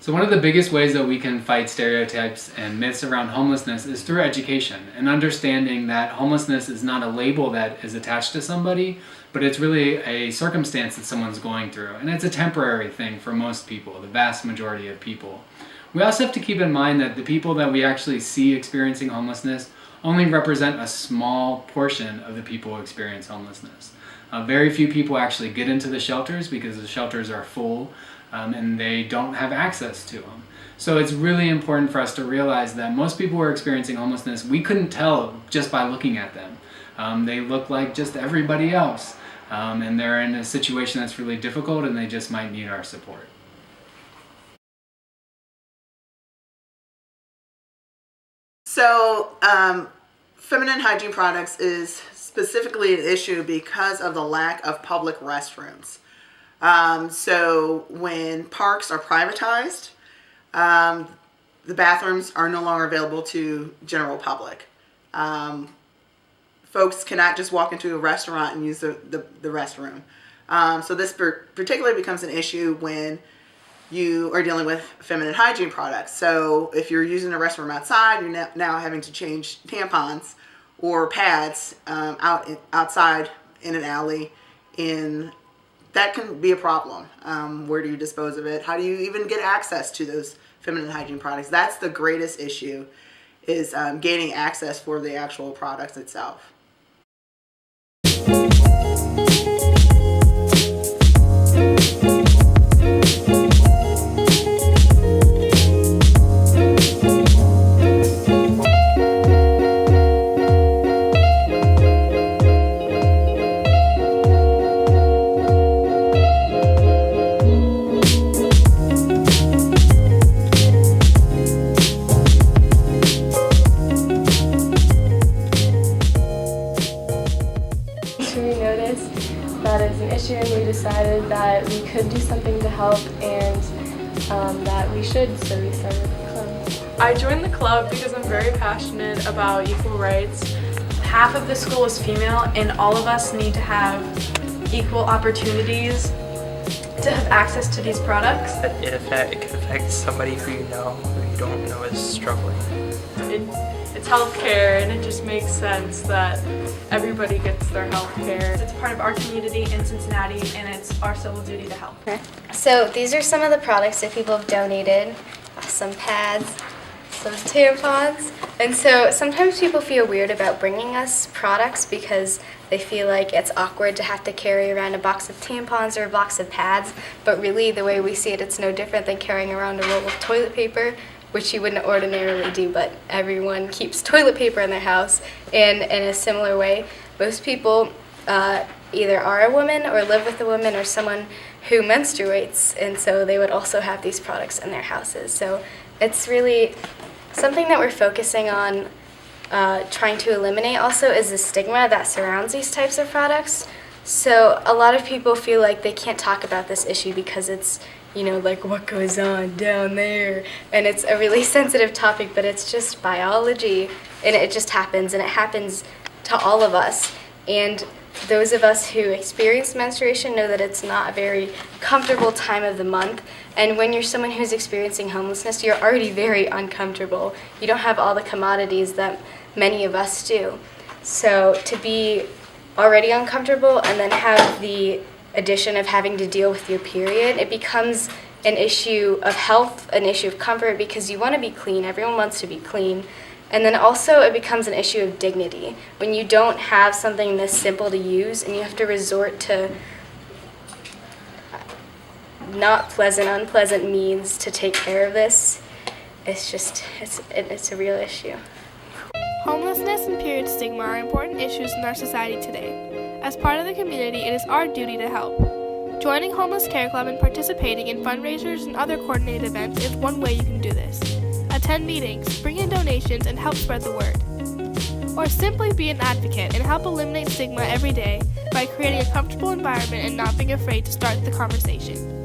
So one of the biggest ways that we can fight stereotypes and myths around homelessness is through education and understanding that homelessness is not a label that is attached to somebody, but it's really a circumstance that someone's going through. And it's a temporary thing for most people, the vast majority of people. We also have to keep in mind that the people that we actually see experiencing homelessness only represent a small portion of the people who experience homelessness. Very few people actually get into the shelters because the shelters are full and they don't have access to them. So it's really important for us to realize that most people who are experiencing homelessness, we couldn't tell just by looking at them. They look like just everybody else, and they're in a situation that's really difficult and they just might need our support. So feminine hygiene products is specifically an issue because of the lack of public restrooms. So when parks are privatized, the bathrooms are no longer available to general public. Folks cannot just walk into a restaurant and use the restroom. So this particularly becomes an issue when you are dealing with feminine hygiene products. So if you're using a restroom outside, you're now having to change tampons or pads outside in an alley. That can be a problem. Where do you dispose of it? How do you even get access to those feminine hygiene products? That's the greatest issue, is gaining access for the actual products itself. That is an issue, and we decided that we could do something to help, and that we should, so we started the club. I joined the club because I'm very passionate about equal rights. Half of the school is female, and all of us need to have equal opportunities to have access to these products. It could affect somebody who you know, who you don't know is struggling. It's healthcare, and it just makes sense that everybody gets their healthcare. It's part of our community in Cincinnati, and it's our civil duty to help. So these are some of the products that people have donated. Some pads, some tampons. And so sometimes people feel weird about bringing us products because they feel like it's awkward to have to carry around a box of tampons or a box of pads. But really, the way we see it, it's no different than carrying around a roll of toilet paper, which you wouldn't ordinarily do, but everyone keeps toilet paper in their house. And in a similar way, most people either are a woman or live with a woman or someone who menstruates, and so they would also have these products in their houses. So it's really something that we're focusing on trying to eliminate also is the stigma that surrounds these types of products. So a lot of people feel like they can't talk about this issue because it's, you know, like what goes on down there, and it's a really sensitive topic, but it's just biology, and it just happens, and it happens to all of us. And those of us who experience menstruation know that it's not a very comfortable time of the month, and when you're someone who's experiencing homelessness, you're already very uncomfortable. You don't have all the commodities that many of us do. So to be already uncomfortable and then have the addition of having to deal with your period, it becomes an issue of health, an issue of comfort, because you want to be clean. Everyone wants to be clean. And then also it becomes an issue of dignity. When you don't have something this simple to use and you have to resort to not pleasant, unpleasant means to take care of this, it's a real issue. Homelessness and period stigma are important issues in our society today. As part of the community, it is our duty to help. Joining Homeless Care Club and participating in fundraisers and other coordinated events is one way you can do this. Attend meetings, bring in donations, and help spread the word. Or simply be an advocate and help eliminate stigma every day by creating a comfortable environment and not being afraid to start the conversation.